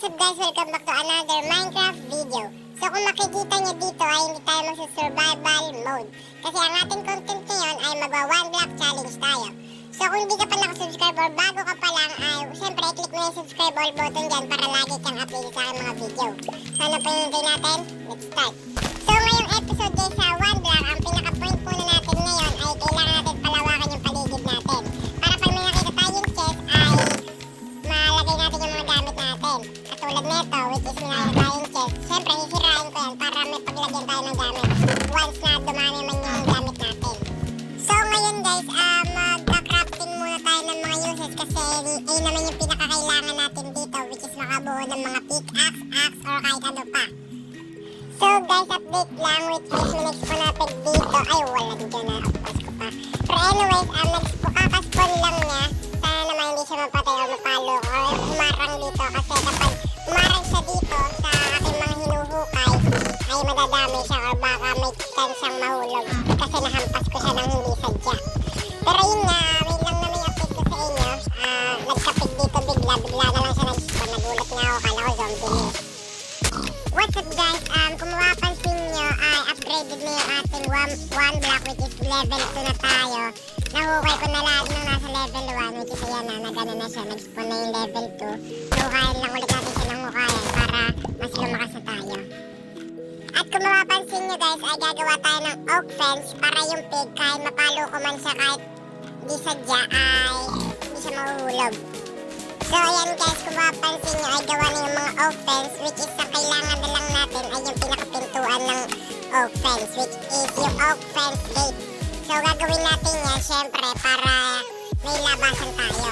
What's up guys? Welcome back to another Minecraft video. So kung makikita nyo dito ay hindi tayo magsa-survival mode. Kasi ang ating content ngayon ay magwa 1 block challenge tayo. So kung hindi ka pa nakasubscribe or bago ka pa lang ay syempre i-click mo yung subscribe all button dyan para lagi kang updated sa aking mga video. So ano pa hinihintay natin? Let's start. So ngayong episode guys sa 1 block, ang pinaka-point muna natin ngayon ay kailangan natin palawakan yung paligid natin. Para pag may nakita tayong chest ay malagay natin yung mga gamit natin. Katulad nito, which is nilalagay tayong chest. Siyempre, sisirain ko yan para may paglagyan tayo ng gamit once na dumami man yung gamit natin. So ngayon guys, mag-crafting muna tayo ng mga uses kasi ayun naman yung pinakakailangan natin dito, which is makabuo ng mga pickaxe, axe, or kahit ano pa. So guys, update lang, which is minexpo natin dito. Ay, wala dito na, upload ko pa. Pero anyways, kakaspawn lang niya. Sana naman hindi siya mapatay o mapalo or humarang dito kasi kapag humarang siya dito sa aking mga hinuhukay ay madadami siya or baka may chance siyang mahulog kasi nahampas ko siya ng hindi sadya. Pero yun nga, wait lang naman yung update ko sa inyo. Nagkapig dito bigla na lang siya nag-spawn. Nagulat nga ako, kala ko zombie na. What's up guys, kung mapapansin nyo ay upgraded na yung ating 1 block which is level 2 na tayo. Nahukay ko na lahat nung nasa level 1 which is ayan na, nagano na siya, nag-spawn na yung level 2. Hukayan lang ulit natin siya ng hukayan para mas lumakas na tayo. At kung mapapansin nyo guys ay gagawa tayo ng oak fence para yung pig kahit mapalo ko man siya kahit di sadya ay hindi siya mahuhulog. So ayan guys, kung mapapansin nyo ay gawa na yung mga oak fence which is ang kailangan na lang natin ay yung pinakapintuan ng oak fence which is yung oak fence gate. So gagawin natin yan syempre para may labasan tayo.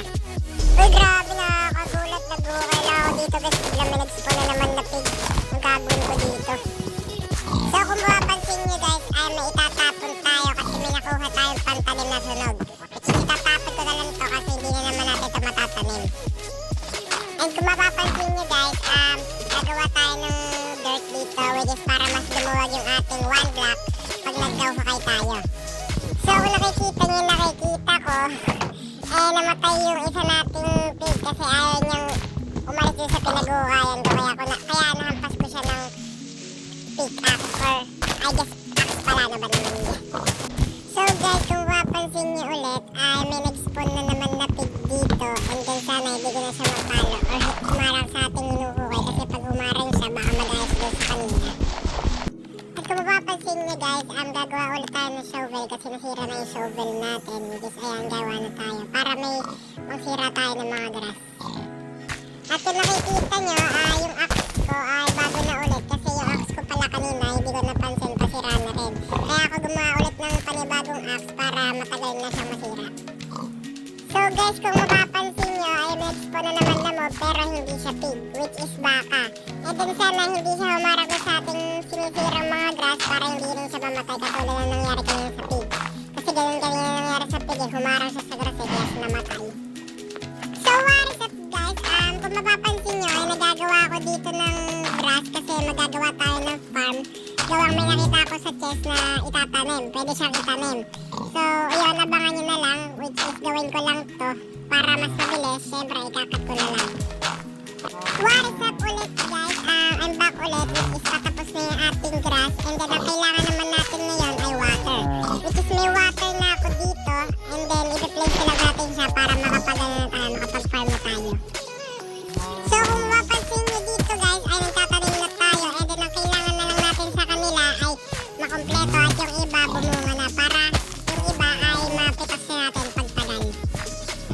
Uy grabe, nakakagulat, nag-uukay lang ako dito guys, biglang may nag-spawn na naman na pig. Ang gagawin ko dito. So kung mapapansin nyo guys ay may itatapon tayo kasi may nakuha tayong pantanim na sunog. Which is itatapon ko na lang to kasi hindi na naman natin ito matatanim. And kung mapapansin nyo guys, gagawa tayo ng dirt dito which is para mas lumuwag yung ating 1 block pag nagkahukay tayo. So kung nakikita ko, namatay yung isa nating pig kasi ayaw niyang umalis din sa pinag-uhukayan ko kaya nahampas ko siya ng pickaxe or I guess axe pala na ba naman yun. So guys, kung mapapansin nyo ulit ay may nag-spawn na naman na pig dito and then sana hindi ko na siya mapalo or humarang sa ating hinuhukay kasi pag humarang siya baka mag-ayos din sa kanina. At kung mapapansin nyo guys, gagawa ulit tayo ng shovel kasi nasira na yung shovel natin which is ayan, gawa na tayo para may magsira tayo ng mga grass. At kung nakikita nyo, yung axe ko ay bago na ulit kasi yung axe ko pala kanina hindi ko napansin pasira na rin. Kaya ako gumawa ulit ng panibagong axe para matagal na siyang masira. So guys, kung mapapansin nyo ay may-expo na naman na mob pero hindi siya pig which is baka. And then sana hindi siya humarap sa ating sinisirang mga grass para hindi rin siya mamatay katulad na nangyari kanina sa pig. Kasi ganun kanina nangyari sa pig humarap siya sa grass kaya siya namatay. So what is up guys, kung mapapansin nyo ay nagagawa ako dito ng grass kasi magagawa tayo ng farm. Gawang may nakita ako sa chest na itatanim, pwede siyang itanim. So yun, abangan nyo na lang which is gawin ko lang to para mas mabilis, syempre ikakat ko na lang. What is up ulit guys, I'm back ulit which is patapos na yung ating grass and then ang kailangan naman natin ngayon ay water. Which is may water na ako dito and then i-replace ko lang natin siya para makapag-farm na tayo. So kung mapapansin nyo dito guys ay nagtatanim na tayo and then ang kailangan na lang natin sa kanila ay makompleto at yung iba bumunga na para yung iba ay mapitas na natin pagtagal.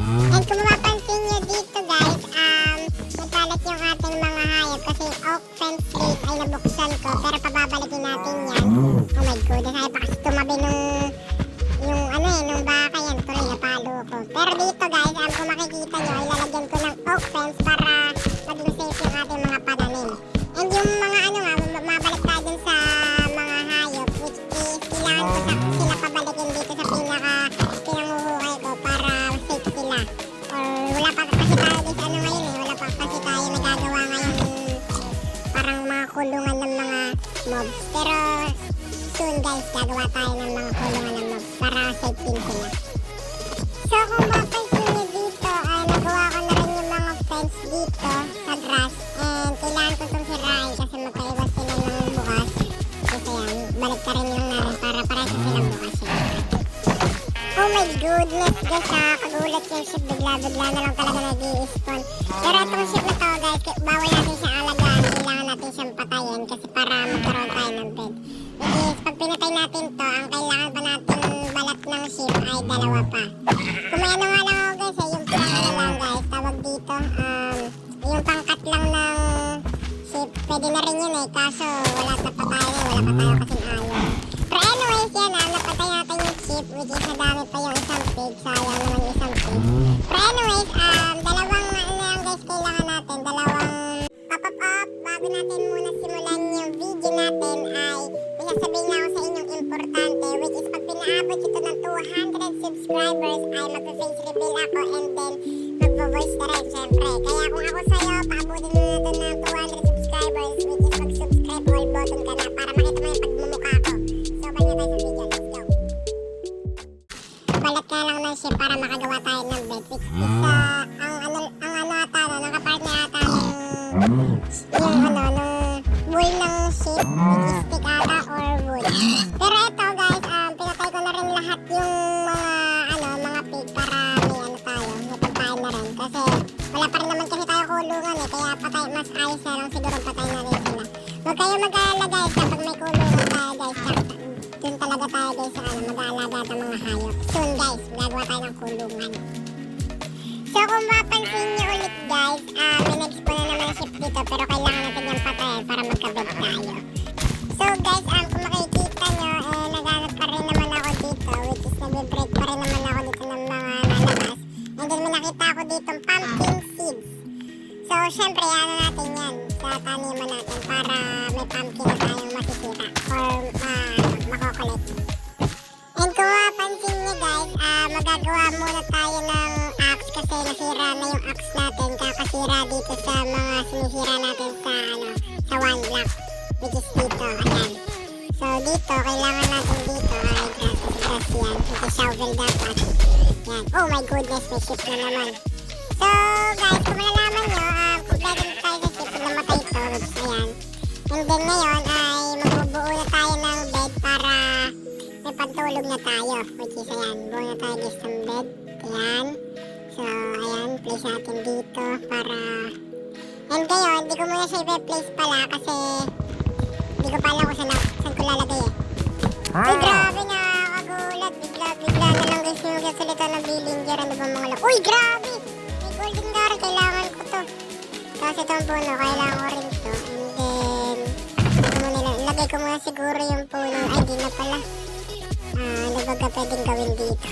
And kung mapapansin nyo dito guys, nagkalat yung ating mga hayop kasi yung oak fence gate ay nabuksan ko pero pababalikin natin yan. Oh my goodness, ay pa kasi tumabi nung baka yan tuloy napalo ko. Pero dito guys, kung makikita nyo ay lalagyan ko ng oak fence para maging safe yung ating mga pananim. And yung mga mabalik tayo dun sa mga hayop which is kailangan ko sila pabalikin dito sa pinanguhukay ko para safe sila. Or wala pa kasi tayo dito ngayon wala pa kasi tayo nagagawa ngayon parang mga kulungan ng mga mobs. Pero soon guys, gagawa tayo ng mga kulungan ng mobs para safe din sila. So kung mapansin nyo dito ay nagawa ko na rin yung mga fence dito sa grass and guys, nakakagulat yung ship. Bigla-bigla na lang talaga nag-i-spawn. Pero itong ship na to guys, bawal natin siya alagaan. Kailangan natin siyang patayin kasi para magkaroon tayo ng bed. Which is, pag pinatay natin to, ang kailangan pa natin balat ng ship ay dalawa pa. Kung may ano nga lang ako guys, yung pinakala lang guys, tawag dito, yung pangkat lang ng ship, pwede na rin yun eh, kaso wala pa tayo, wala pa tayo kasing ayon. Pero anyways, yan napatay natin yung ship, which is nadami pa yung isang pig, sayang naman yung isang pig. Pero anyways, dalawang ano yan guys, kailangan natin, dalawang up, bago natin muna simulan yung video natin ay may sasabihin na ako sa inyong importante, which is pag pinaabot ito ng 200 subscribers ay mag-face reveal ako and then magpo-voice na rin syempre. Kaya kung ako sa'yo, paabutin mo na doon ng 200 subscribers, which is mag-subscribe all button ka na para makita mo yung pagmumukha ko. So balik na tayo sa video, let's go. Balat ka lang ng ship para makagawa tayo ng bed, which is ang ano ata, nakapart na ata ng wool ng ship, which is stick ata or wood. Pero ito guys, pinatay ko na rin lahat yung mga pig para may ano tayo, may pagkain na rin. Kasi wala pa rin naman kasi tayo kulungan eh, kaya patay, mas ayos na lang siguro patay na rin sila. Huwag kayo mag-aalala guys, kapag may kulungan tayo guys, dun talaga tayo guys sa mag-aalaga ng mga hayop. Soon guys, gagawa tayo ng kulungan. So kung mapansin nyo ulit guys, may nag-spawn na naman ship dito pero kailangan natin yung patayin para magka-bed tayo. So guys, kung makikita nyo, naghanap pa rin naman ako dito, which is nag-break pa rin naman ako dito ng mga lalabas. And then may nakita ako dito pumpkin seeds. So syempre, ano natin yan sa taniman natin para may pumpkin na tayong masisira or makokolect. And kung mapansin nyo guys, magagawa muna tayo ng axe kasi nasira na yung axe natin, kakasira dito sa mga sinisira natin sa one block, which is dito, ayan. So dito, kailangan natin dito ay grass yan, kasi shovel dapat. Yan, oh my goodness, may ship na naman. So guys, kung malalaman nyo, kompleto na tayo sa ship, namatay ito, which is ayan. And then ngayon ay magbubuo na tayo ng bed para may pantulog na tayo, which is ayan, buo na tayo guys ng bed, ayan. So ayan, place natin dito para, and ngayon, hindi ko muna siya i-place pala kasi hindi ko pa alam kung saan ko lalagay eh. Uy, grabe, nakakagulat, bigla na lang guys yung gasolita ng Billinger, ano ba mga uy, grabe, may golden gar, kailangan ko to. Tapos itong puno, kailangan ko rin to, and then ilagay ko muna siguro yung puno, ay di na pala. Ano ba pwedeng gawin dito?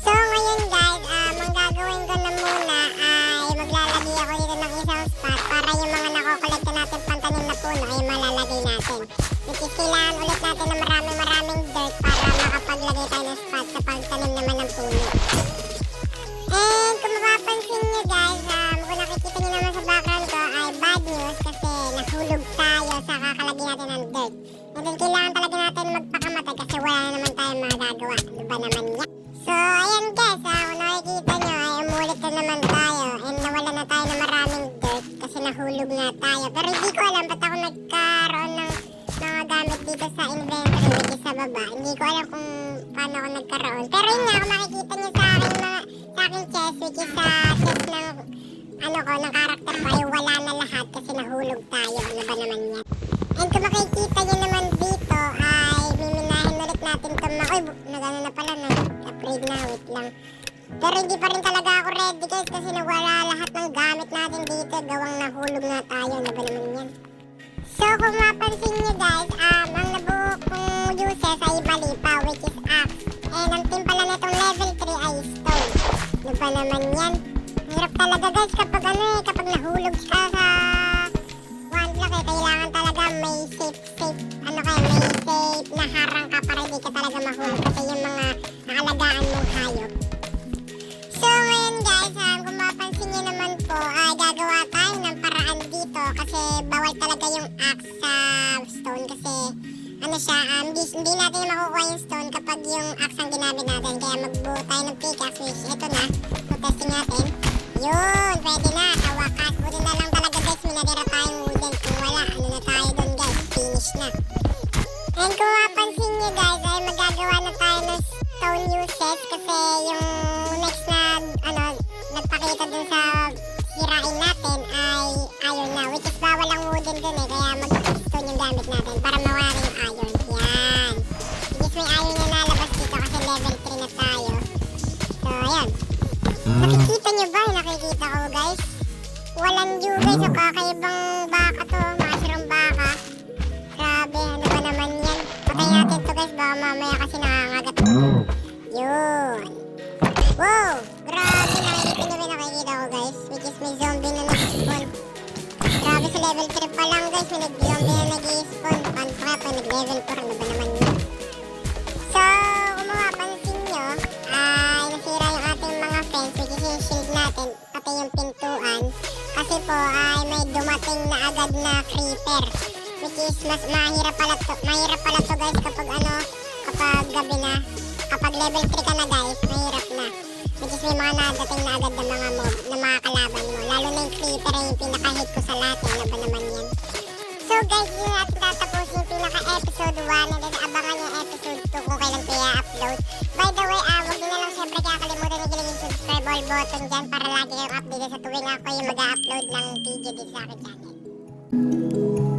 So ngayon guys, ang gagawin ko na muna ay maglalagay ako dito ng isang spot para yung mga nakokolekta natin pantanim na puno ay malalagay natin. Which is kailangan ulit natin ng maraming dirt para makapaglagay tayo ng spot sa pagtanim naman ng puno. And kung mapapansin nyo guys, kung nakikita nyo naman sa background ko ay bad news kasi nahulog tayo sa kakalagay natin ng dirt. And then kailangan talaga natin magpakamatay kasi wala na naman tayong magagawa. Ano ba naman yan? So ayan guys, kung nakikita nyo ay umulit na naman tayo and nawala na tayo ng maraming dirt kasi nahulog na tayo. Pero hindi ko alam ba't ako nagkaroon ng mga gamit dito sa inventory which is sa baba. Hindi ko alam kung paano ako nagkaroon. Pero yun nga, kung makikita nyo sa aking chest which is sa chest ng ng karakter ko ay wala na lahat kasi nahulog tayo. Ano ba naman yan? And kung makikita nyo naman dito ay miminahin ulit natin ito uy, nagano na pala, nag-upgrade na, wait lang. Pero hindi pa rin talaga ako ready guys kasi nawala lahat ng gamit natin dito, gawang nahulog na tayo, ano ba naman yan? So kung mapansin nyo guys, ang nabuo kong uses ay mali pa, which is axe. And ang team pala netong level 3 ay stone. Ano ba naman yan? Hirap talaga guys kapag kapag nahulog ka sa one block kailangan talaga may safe na harang ka para hindi ka talaga mahulog kasi yung mga nakalagaan mong hayop. So ngayon guys, kung mapansin nyo naman po ay gagawa tayo ng paraan dito kasi bawal talaga yung axe sa stone kasi hindi natin makukuha yung stone kapag yung axe ang ginamit natin kaya magbuo tayo ng pickaxe which ito na, so testing natin. Yun, pwede na, sa wakas. Buti na lang talaga guys, may natira tayong wooden. Kung wala, na tayo dun guys, finish na. And kung mapansin nyo guys, ay magagawa na tayo ng stone uses kasi dito dun sa sirain natin ay iron na. Which is bawal ang wooden dun eh. Kaya mag-stone yung gamit natin para mawari yung iron. Yan. Which is may iron na nalabas dito kasi level 3 na tayo. So, ayan. Nakikita nyo ba? Nakikita ko guys. Walang dew guys. So, kakaibang baka to. Makasirang baka. Grabe. Ano ba naman yan? Patay natin to guys. Baka mamaya kasi nangangagat. Yun. Wow! Grabe. Nakikita nyo ba nakikita ko guys? Which is may zombie na nag-spawn. Grabe sa level 3 pa lang guys. May nag-zombie na nag-spawn. Paano pa pag nag-level 4? Ano ba naman yun? So, kung mapapansin nyo, ay nasira yung ating mga fence, which is yung shield natin, pati yung pintuan. Kasi po, ay may dumating na agad na creeper. Which is, mas mahirap pala to guys kapag kapag gabi na. Kapag level 3 ka na guys, mahirap na. Which is, may mga nadating na agad na mga mob, na mga kalaban mo. Lalo na yung creeper, yung pinaka-hit ko sa lahat. Ano ba naman yan? So guys, yun natin tatapos yung pinaka-episode 1 and then abangan yung episode 2 kung kailan ko i-upload. By the way, wag nyo na lang syempre kakalimutan yung yung subscribe all button dyan para lagi kayong update sa tuwing ako yung mag-upload ng video dito sa akin channel.